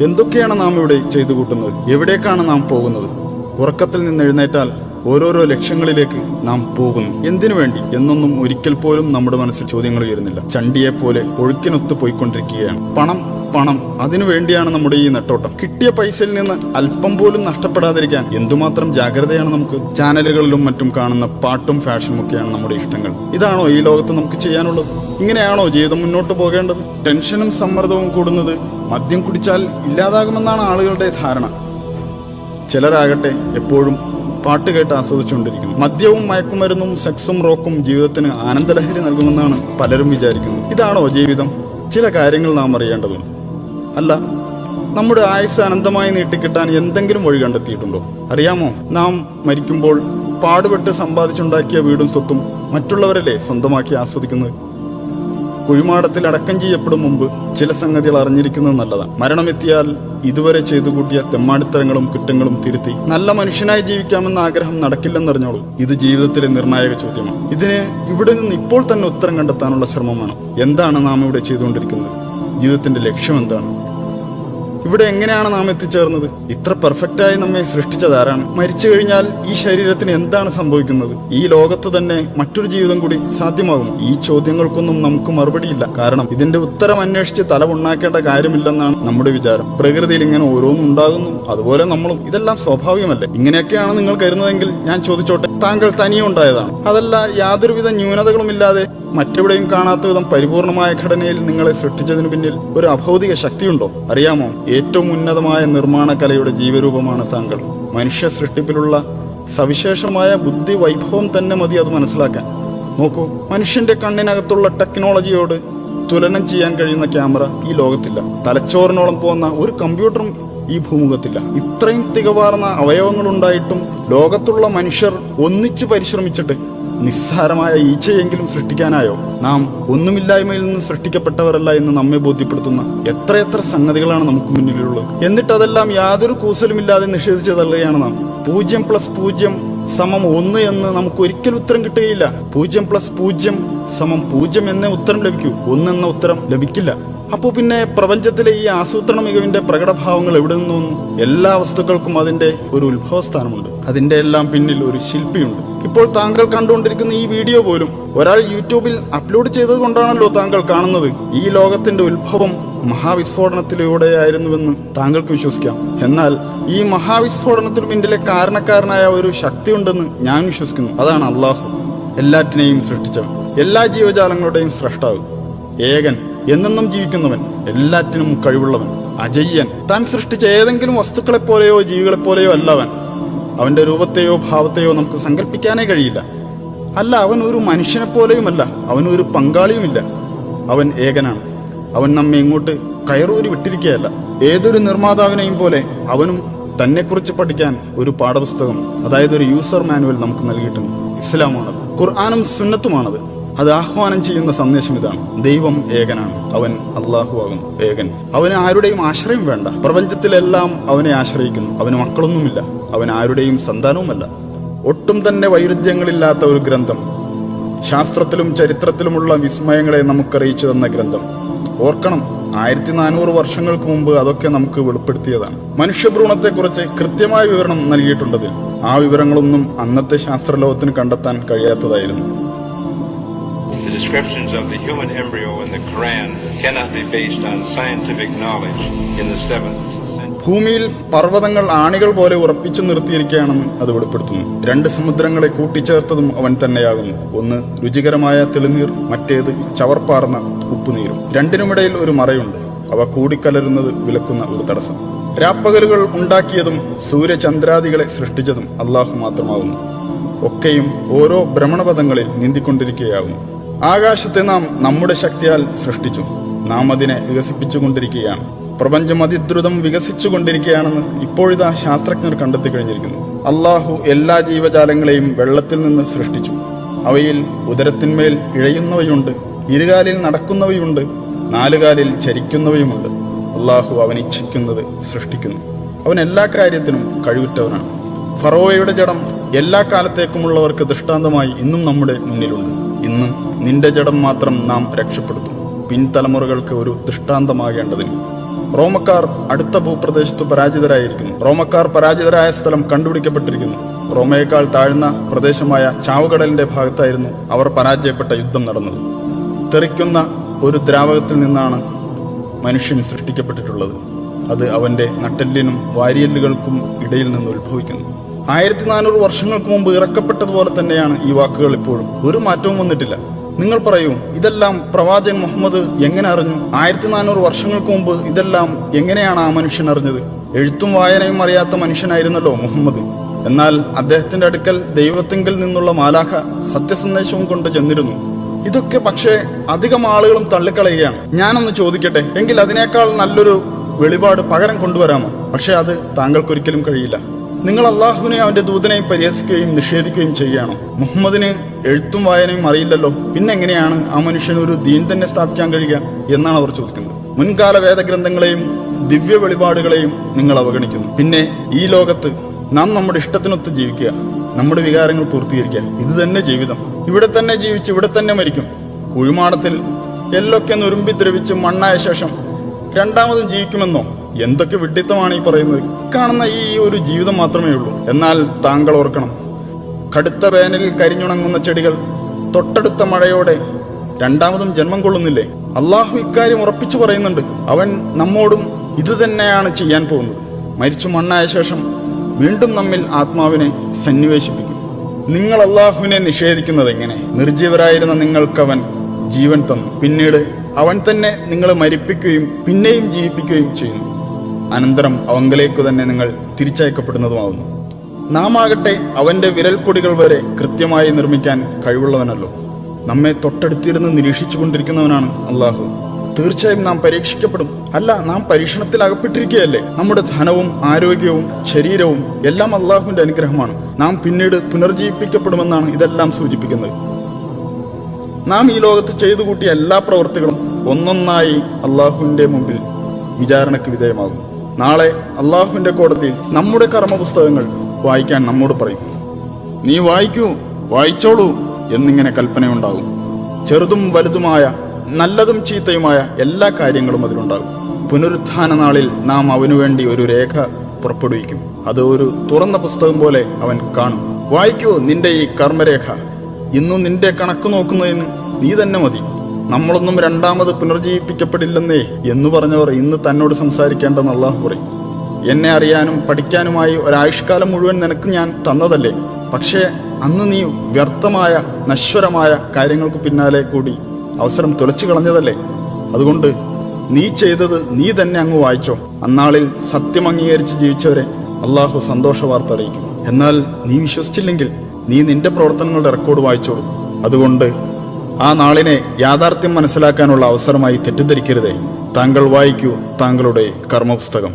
എന്തൊക്കെയാണ് നാം ഇവിടെ ചെയ്തു കൂട്ടുന്നത്? എവിടേക്കാണ് നാം പോകുന്നത്? ഉറക്കത്തിൽ നിന്ന് എഴുന്നേറ്റാൽ ഓരോരോ ലക്ഷ്യങ്ങളിലേക്ക് നാം പോകുന്നു. എന്തിനു വേണ്ടി എന്നൊന്നും ഒരിക്കൽ പോലും നമ്മുടെ മനസ്സിൽ ചോദ്യങ്ങൾ ഉയരുന്നില്ല. ചണ്ടിയെപ്പോലെ ഒഴുക്കിനൊത്ത് പോയിക്കൊണ്ടിരിക്കുകയാണ്. പണം പണം, അതിനു വേണ്ടിയാണ് നമ്മുടെ ഈ നെട്ടോട്ടം. കിട്ടിയ പൈസയിൽ നിന്ന് അല്പം പോലും നഷ്ടപ്പെടാതിരിക്കാൻ എന്തുമാത്രം ജാഗ്രതയാണ് നമുക്ക്. ചാനലുകളിലും മറ്റും കാണുന്ന പാട്ടും ഫാഷനും ഒക്കെയാണ് നമ്മുടെ ഇഷ്ടങ്ങൾ. ഇതാണോ ഈ ലോകത്ത് നമുക്ക് ചെയ്യാനുള്ളത്? ഇങ്ങനെയാണോ ജീവിതം മുന്നോട്ട് പോകേണ്ടത്? ടെൻഷനും സമ്മർദ്ദവും കൂടുന്നത് മദ്യം കുടിച്ചാൽ ഇല്ലാതാകുമെന്നാണ് ആളുകളുടെ ധാരണ. ചിലരാകട്ടെ എപ്പോഴും പാട്ട് കേട്ട് ആസ്വദിച്ചുകൊണ്ടിരിക്കുന്നു. മദ്യവും മയക്കുമരുന്നും സെക്സും റോക്കും ജീവിതത്തിന് ആനന്ദലഹരി നൽകുമെന്നാണ് പലരും വിചാരിക്കുന്നത്. ഇതാണോ ജീവിതം? ചില കാര്യങ്ങൾ നാം അറിയേണ്ടതുണ്ട്. അല്ല, നമ്മുടെ ആയുസ് അനന്തമായി നീട്ടിക്കിട്ടാൻ എന്തെങ്കിലും വഴി കണ്ടെത്തിയിട്ടുണ്ടോ? അറിയാമോ, നാം മരിക്കുമ്പോൾ പാടുപെട്ട് സമ്പാദിച്ചുണ്ടാക്കിയ വീടും സ്വത്തും മറ്റുള്ളവരല്ലേ സ്വന്തമാക്കി ആസ്വദിക്കുന്നത്? കുഴിമാടത്തിൽ അടക്കം ചെയ്യപ്പെടും മുമ്പ് ചില സംഗതികൾ അറിഞ്ഞിരിക്കുന്നത് നല്ലതാണ്. മരണമെത്തിയാൽ ഇതുവരെ ചെയ്തു കൂട്ടിയ തെമ്മാടിത്തരങ്ങളും കുറ്റങ്ങളും തിരുത്തി നല്ല മനുഷ്യനായി ജീവിക്കാമെന്ന ആഗ്രഹം നടക്കില്ലെന്നറിഞ്ഞോളൂ. ഇത് ജീവിതത്തിലെ നിർണായക ചോദ്യമാണ്. ഇതിന് ഇവിടെ നിന്ന് ഇപ്പോൾ തന്നെ ഉത്തരം കണ്ടെത്താനുള്ള ശ്രമമാണ്. എന്താണ് നാം ഇവിടെ ചെയ്തുകൊണ്ടിരിക്കുന്നത്? ജീവിതത്തിന്റെ ലക്ഷ്യം എന്താണ്? ഇവിടെ എങ്ങനെയാണ് നാം എത്തിച്ചേർന്നത്? ഇത്ര പെർഫെക്റ്റായി നമ്മെ സൃഷ്ടിച്ചതാരാണ്? മരിച്ചു കഴിഞ്ഞാൽ ഈ ശരീരത്തിന് എന്താണ് സംഭവിക്കുന്നത്? ഈ ലോകത്ത് തന്നെ മറ്റൊരു ജീവിതം കൂടി സാധ്യമാകും? ഈ ചോദ്യങ്ങൾക്കൊന്നും നമുക്ക് മറുപടിയില്ല. കാരണം ഇതിന്റെ ഉത്തരം അന്വേഷിച്ച് തല ഉണ്ടാക്കേണ്ട കാര്യമില്ലെന്നാണ് നമ്മുടെ വിചാരം. പ്രകൃതിയിൽ ഇങ്ങനെ ഓരോന്നും ഉണ്ടാകുന്നു, അതുപോലെ നമ്മളും. ഇതെല്ലാം സ്വാഭാവികമല്ലേ? ഇങ്ങനെയൊക്കെയാണ് നിങ്ങൾ കരുതുന്നതെങ്കിൽ ഞാൻ ചോദിച്ചോട്ടെ, താങ്കൾ തനിയെ ഉണ്ടായതാണ്? അതല്ല യാതൊരുവിധ ന്യൂനതകളുമില്ലാതെ മറ്റെവിടെയും കാണാത്ത വിധം പരിപൂർണമായ ഘടനയിൽ നിങ്ങളെ സൃഷ്ടിച്ചതിനു പിന്നിൽ ഒരു അഭൗതിക ശക്തിയുണ്ടോ? അറിയാമോ, ഏറ്റവും ഉന്നതമായ നിർമ്മാണ കലയുടെ ജീവരൂപമാണ് താങ്കൾ. മനുഷ്യ സൃഷ്ടിപ്പിലുള്ള സവിശേഷമായ ബുദ്ധി വൈഭവം തന്നെ മതി അത് മനസ്സിലാക്കാൻ. നോക്കൂ, മനുഷ്യന്റെ കണ്ണിനകത്തുള്ള ടെക്നോളജിയോട് തുലനം ചെയ്യാൻ കഴിയുന്ന ക്യാമറ ഈ ലോകത്തില്ല. തലച്ചോറിനോളം പോകുന്ന ഒരു കമ്പ്യൂട്ടറും ഈ ഭൂമുഖത്തില്ല. ഇത്രയും തികവാർന്ന അവയവങ്ങളുണ്ടായിട്ടും ലോകത്തുള്ള മനുഷ്യർ ഒന്നിച്ചു പരിശ്രമിച്ചിട്ട് നിസ്സാരമായ ഈച്ചയെങ്കിലും സൃഷ്ടിക്കാനായോ? നാം ഒന്നുമില്ലായ്മയിൽ നിന്ന് സൃഷ്ടിക്കപ്പെട്ടവരല്ല എന്ന് നമ്മെ ബോധ്യപ്പെടുത്തുന്ന എത്രയെത്ര സംഗതികളാണ് നമുക്ക് മുന്നിലുള്ളത്. എന്നിട്ട് അതെല്ലാം യാതൊരു കൂസലുമില്ലാതെ നിഷേധിച്ചു തള്ളുകയാണ് നാം. 0 + 0 = 1 എന്ന് നമുക്ക് ഒരിക്കലും ഉത്തരം കിട്ടുകയില്ല. 0 + 0 = 0 എന്നേ ഉത്തരം ലഭിക്കൂ. 1 എന്ന ഉത്തരം ലഭിക്കില്ല. അപ്പോ പിന്നെ പ്രപഞ്ചത്തിലെ ഈ ആസൂത്രണ മികവിന്റെ പ്രകടഭാവങ്ങൾ എവിടെ നിന്ന് വന്നു? എല്ലാ വസ്തുക്കൾക്കും അതിന്റെ ഒരു ഉത്ഭവസ്ഥാനമുണ്ട്. അതിന്റെ എല്ലാം പിന്നിൽ ഒരു ശില്പിയുണ്ട്. ഇപ്പോൾ താങ്കൾ കണ്ടുകൊണ്ടിരിക്കുന്ന ഈ വീഡിയോ പോലും ഒരാൾ യൂട്യൂബിൽ അപ്ലോഡ് ചെയ്തത് കൊണ്ടാണല്ലോ താങ്കൾ കാണുന്നത്. ഈ ലോകത്തിന്റെ ഉത്ഭവം മഹാവിസ്ഫോടനത്തിലൂടെയായിരുന്നുവെന്ന് താങ്കൾക്ക് വിശ്വസിക്കാം. എന്നാൽ ഈ മഹാവിസ്ഫോടനത്തിന് പിന്നിലെ കാരണക്കാരനായ ഒരു ശക്തിയുണ്ടെന്ന് ഞാൻ വിശ്വസിക്കുന്നു. അതാണ് അള്ളാഹു, എല്ലാറ്റിനെയും സൃഷ്ടിച്ചവൻ, എല്ലാ ജീവജാലങ്ങളുടെയും സ്രഷ്ടാവ്, ഏകൻ, എന്നെന്നും ജീവിക്കുന്നവൻ, എല്ലാറ്റിനും കഴിവുള്ളവൻ, അജയ്യൻ. താൻ സൃഷ്ടിച്ച ഏതെങ്കിലും വസ്തുക്കളെപ്പോലെയോ ജീവികളെപ്പോലെയോ അല്ല അവൻ. അവന്റെ രൂപത്തെയോ ഭാവത്തെയോ നമുക്ക് സങ്കല്പിക്കാനേ കഴിയില്ല. അല്ല, അവൻ ഒരു മനുഷ്യനെ പോലെയുമല്ല, അവനൊരു പങ്കാളിയുമില്ല. അവൻ ഏകനാണ്. അവൻ നമ്മെ ഇങ്ങോട്ട് കയറൂരി വിട്ടിരിക്കുകയല്ല. ഏതൊരു നിർമ്മാതാവിനെയും പോലെ അവനും തന്നെക്കുറിച്ച് പഠിക്കാൻ ഒരു പാഠപുസ്തകം, അതായത് ഒരു യൂസർ മാനുവൽ നമുക്ക് നൽകിയിട്ടുണ്ട്. ഇസ്ലാമാണത്, ഖുർആനും സുന്നത്തുമാണത്. അത് ആഹ്വാനം ചെയ്യുന്ന സന്ദേശം ഇതാണ്: ദൈവം ഏകനാണ്, അവൻ അള്ളാഹു ആകുന്നു ഏകൻ. അവന് ആരുടെയും ആശ്രയം വേണ്ട. പ്രപഞ്ചത്തിലെല്ലാം അവനെ ആശ്രയിക്കുന്നു. അവന് മക്കളൊന്നുമില്ല, അവൻ ആരുടെയും സന്താനവുമല്ല. ഒട്ടും തന്നെ വൈരുദ്ധ്യങ്ങളില്ലാത്ത ഒരു ഗ്രന്ഥം, ശാസ്ത്രത്തിലും ചരിത്രത്തിലുമുള്ള വിസ്മയങ്ങളെ നമുക്കറിയിച്ചു തന്ന ഗ്രന്ഥം. ഓർക്കണം, 1400 വർഷങ്ങൾക്ക് മുമ്പ് അതൊക്കെ നമുക്ക് വെളിപ്പെടുത്തിയതാണ്. മനുഷ്യഭ്രൂണത്തെക്കുറിച്ച് കൃത്യമായ വിവരണം നൽകിയിട്ടുണ്ടതിൽ. ആ വിവരങ്ങളൊന്നും അന്നത്തെ ശാസ്ത്രലോകത്തിന് കണ്ടെത്താൻ കഴിയാത്തതായിരുന്നു. The descriptions of the human embryo in the Quran cannot be based on scientific knowledge in the 7th century. ഭൂമിയിൽ പർവ്വതങ്ങൾ ആണികൾ പോലെ ഉറപ്പിച്ചു നിർത്തിയിരിക്കുകയാണെന്ന് അത് വെളിപ്പെടുത്തുന്നു. 2 സമുദ്രങ്ങളെ കൂട്ടിച്ചേർത്തതും അവൻ തന്നെയാകുന്നു. ഒന്ന് രുചികരമായ തെളിനീർ, മറ്റേത് ചവർപ്പാർന്ന ഉപ്പുനീരും. രണ്ടിനുമിടയിൽ ഒരു മറയുണ്ട്. അവ കൂടിക്കലരുന്നത് വിലക്കുന്ന ഒരു തടസ്സം. രാപ്പകലുകൾ ഉണ്ടാക്കിയതും സൂര്യചന്ദ്രാദികളെ സൃഷ്ടിച്ചതും അള്ളാഹു മാത്രമാകുന്നു. ഒക്കെയും ഓരോ ഭ്രമണപഥങ്ങളിൽ നീന്തിക്കൊണ്ടിരിക്കുകയാകുന്നു. ആകാശത്തെ നാം നമ്മുടെ ശക്തിയാൽ സൃഷ്ടിച്ചു. നാം അതിനെ വികസിപ്പിച്ചുകൊണ്ടിരിക്കുകയാണ്. പ്രപഞ്ചം അതിദ്രുതം വികസിച്ചുകൊണ്ടിരിക്കുകയാണെന്ന് ഇപ്പോഴിതാ ശാസ്ത്രജ്ഞർ കണ്ടെത്തി കഴിഞ്ഞിരിക്കുന്നു. അള്ളാഹു എല്ലാ ജീവജാലങ്ങളെയും വെള്ളത്തിൽ നിന്ന് സൃഷ്ടിച്ചു. അവയിൽ ഉദരത്തിന്മേൽ ഇഴയുന്നവയുണ്ട്, ഇരുകാലിൽ നടക്കുന്നവയുണ്ട്, 4 കാലിൽ ചരിക്കുന്നവയുമുണ്ട്. അള്ളാഹു അവൻ ഇച്ഛിക്കുന്നത് സൃഷ്ടിക്കുന്നു. അവൻ എല്ലാ കാര്യത്തിനും കഴിവുറ്റവനാണ്. ഫറോവയുടെ ജഡം എല്ലാ കാലത്തേക്കുമുള്ളവർക്ക് ദൃഷ്ടാന്തമായി ഇന്നും നമ്മുടെ മുന്നിലുണ്ട്. ഇന്നും നിന്റെ ജഡം മാത്രം നാം രക്ഷപ്പെടുത്തും, പിൻതലമുറകൾക്ക് ഒരു ദൃഷ്ടാന്തമാകേണ്ടതിന്. റോമക്കാർ അടുത്ത ഭൂപ്രദേശത്ത് പരാജിതരായിരിക്കുന്നു. റോമക്കാർ പരാജിതരായ സ്ഥലം കണ്ടുപിടിക്കപ്പെട്ടിരിക്കുന്നു. റോമയേക്കാൾ താഴ്ന്ന പ്രദേശമായ ചാവുകടലിന്റെ ഭാഗത്തായിരുന്നു അവർ പരാജയപ്പെട്ട യുദ്ധം നടന്നത്. തെറിക്കുന്ന ഒരു ദ്രാവകത്തിൽ നിന്നാണ് മനുഷ്യൻ സൃഷ്ടിക്കപ്പെട്ടിട്ടുള്ളത്. അത് അവന്റെ നട്ടെല്ലിനും വാരിയെല്ലുകൾക്കും ഇടയിൽ നിന്ന് ഉത്ഭവിക്കുന്നു. 1400 വർഷങ്ങൾക്ക് മുമ്പ് ഇറക്കപ്പെട്ടതുപോലെ തന്നെയാണ് ഈ വാക്കുകൾ ഇപ്പോഴും. ഒരു മാറ്റവും വന്നിട്ടില്ല. നിങ്ങൾ പറയൂ, ഇതെല്ലാം പ്രവാചകൻ മുഹമ്മദ് എങ്ങനെ അറിഞ്ഞു? 1400 വർഷങ്ങൾക്ക് മുമ്പ് ഇതെല്ലാം എങ്ങനെയാണ് ആ മനുഷ്യൻ അറിഞ്ഞത്? എഴുത്തും വായനയും അറിയാത്ത മനുഷ്യനായിരുന്നല്ലോ മുഹമ്മദ്. എന്നാൽ അദ്ദേഹത്തിന്റെ അടുക്കൽ ദൈവത്തിങ്കിൽ നിന്നുള്ള മാലാഖ സത്യസന്ദേശവും കൊണ്ട് ചെന്നിരുന്നു. ഇതൊക്കെ പക്ഷേ അധികം ആളുകളും തള്ളിക്കളയുകയാണ്. ഞാനൊന്ന് ചോദിക്കട്ടെ, എങ്കിൽ അതിനേക്കാൾ നല്ലൊരു വെളിപാട് പകരം കൊണ്ടുവരാമോ? പക്ഷെ അത് താങ്കൾക്കൊരിക്കലും കഴിയില്ല. നിങ്ങൾ അള്ളാഹുവിനെ അവന്റെ ദൂതനെയും പരിഹസിക്കുകയും നിഷേധിക്കുകയും ചെയ്യുകയാണോ? മുഹമ്മദിന് എഴുത്തും വായനയും അറിയില്ലല്ലോ, പിന്നെ എങ്ങനെയാണ് ആ മനുഷ്യന് ഒരു ദീൻ തന്നെ സ്ഥാപിക്കാൻ കഴിയുക എന്നാണ് അവർ ചോദിക്കുന്നത്. മുൻകാല വേദഗ്രന്ഥങ്ങളെയും ദിവ്യ വെളിപാടുകളെയും നിങ്ങൾ അവഗണിക്കുന്നു. പിന്നെ ഈ ലോകത്ത് നാം നമ്മുടെ ഇഷ്ടത്തിനൊത്ത് ജീവിക്കുക, നമ്മുടെ വികാരങ്ങൾ പൂർത്തീകരിക്കുക, ഇത് തന്നെ ജീവിതം. ഇവിടെ തന്നെ ജീവിച്ച് ഇവിടെ തന്നെ മരിക്കും. കുഴിമാടത്തിൽ എല്ലൊക്കെ നുരുമ്പി ദ്രവിച്ച് മണ്ണായ ശേഷം രണ്ടാമതും ജീവിക്കുമെന്നോ? എന്തൊക്കെ വിഡ്ഢിത്തമാണ് ഈ പറയുന്നത്? കാണുന്ന ഈ ഒരു ജീവിതം മാത്രമേ ഉള്ളൂ. എന്നാൽ താങ്കൾ ഓർക്കണം, കടുത്ത വേനലിൽ കരിഞ്ഞുണങ്ങുന്ന ചെടികൾ തൊട്ടടുത്ത മഴയോടെ രണ്ടാമതും ജന്മം കൊള്ളുന്നില്ലേ? അള്ളാഹു ഇക്കാര്യം ഉറപ്പിച്ചു പറയുന്നുണ്ട്. അവൻ നമ്മോടും ഇത് തന്നെയാണ് ചെയ്യാൻ പോകുന്നത്. മരിച്ചു മണ്ണായ ശേഷം വീണ്ടും നമ്മിൽ ആത്മാവിനെ സന്നിവേശിപ്പിക്കും. നിങ്ങൾ അള്ളാഹുവിനെ നിഷേധിക്കുന്നത് എങ്ങനെ? നിർജീവരായിരുന്ന നിങ്ങൾക്കവൻ ജീവൻ തന്നു. പിന്നീട് അവൻ തന്നെ നിങ്ങളെ മരിപ്പിക്കുകയും പിന്നെയും ജീവിപ്പിക്കുകയും ചെയ്യുന്നു. അനന്തരം അവങ്കലേക്കു തന്നെ നിങ്ങൾ തിരിച്ചയക്കപ്പെടുന്നതുമാവുന്നു. നാം ആകട്ടെ അവന്റെ വിരൽക്കൊടികൾ വരെ കൃത്യമായി നിർമ്മിക്കാൻ കഴിവുള്ളവനല്ലോ. നമ്മെ തൊട്ടടുത്തിരുന്ന് നിരീക്ഷിച്ചു കൊണ്ടിരിക്കുന്നവനാണ് അള്ളാഹു. തീർച്ചയായും നാം പരീക്ഷിക്കപ്പെടും. അല്ല, നാം പരീക്ഷണത്തിൽ അകപ്പെട്ടിരിക്കുകയല്ലേ? നമ്മുടെ ധനവും ആരോഗ്യവും ശരീരവും എല്ലാം അള്ളാഹുവിന്റെ അനുഗ്രഹമാണ്. നാം പിന്നീട് പുനർജീവിപ്പിക്കപ്പെടുമെന്നാണ് ഇതെല്ലാം സൂചിപ്പിക്കുന്നത്. നാം ഈ ലോകത്ത് ചെയ്തു കൂട്ടിയ എല്ലാ പ്രവൃത്തികളും ഒന്നൊന്നായി അള്ളാഹുവിന്റെ മുമ്പിൽ വിചാരണയ്ക്ക് വിധേയമാകും. നാളെ അള്ളാഹുവിന്റെ കോടതിയിൽ നമ്മുടെ കർമ്മപുസ്തകങ്ങൾ വായിക്കാൻ നമ്മോട് പറയും. നീ വായിക്കൂ, വായിച്ചോളൂ എന്നിങ്ങനെ കൽപ്പനയുണ്ടാകും. ചെറുതും വലുതുമായ നല്ലതും ചീത്തയുമായ എല്ലാ കാര്യങ്ങളും അതിലുണ്ടാകും. പുനരുത്ഥാന നാളിൽ നാം അവനു വേണ്ടി ഒരു രേഖ പുറപ്പെടുവിക്കും. അത് ഒരു തുറന്ന പുസ്തകം പോലെ അവൻ കാണും. വായിക്കൂ നിന്റെ ഈ കർമ്മരേഖ. ഇന്നും നിന്റെ കണക്ക് നോക്കുന്നതിന് നീ തന്നെ മതി. നമ്മളൊന്നും രണ്ടാമത് പുനർജീവിപ്പിക്കപ്പെടില്ലെന്നേ എന്ന് പറഞ്ഞവർ ഇന്ന് തന്നോട് സംസാരിക്കേണ്ടെന്ന് അള്ളാഹു പറയും. എന്നെ അറിയാനും പഠിക്കാനുമായി ഒരായുഷ്കാലം മുഴുവൻ നിനക്ക് ഞാൻ തന്നതല്ലേ? പക്ഷേ അന്ന് നീ വ്യർത്ഥമായ നശ്വരമായ കാര്യങ്ങൾക്ക് പിന്നാലെ കൂടി അവസരം തുലച്ചു കളഞ്ഞതല്ലേ? അതുകൊണ്ട് നീ ചെയ്തത് നീ തന്നെ അങ്ങ് വായിച്ചോ. അന്നാളിൽ സത്യം അംഗീകരിച്ച് ജീവിച്ചവരെ അള്ളാഹു സന്തോഷ വാർത്ത അറിയിക്കും. എന്നാൽ നീ വിശ്വസിച്ചില്ലെങ്കിൽ നീ നിന്റെ പ്രവർത്തനങ്ങളുടെ റെക്കോർഡ് വായിച്ചോളൂ. അതുകൊണ്ട് ആ നാളിനെ യാഥാർത്ഥ്യം മനസ്സിലാക്കാനുള്ള അവസരമായി തെറ്റിദ്ധരിക്കരുതേ. താങ്കൾ വായിക്കൂ താങ്കളുടെ കർമ്മപുസ്തകം.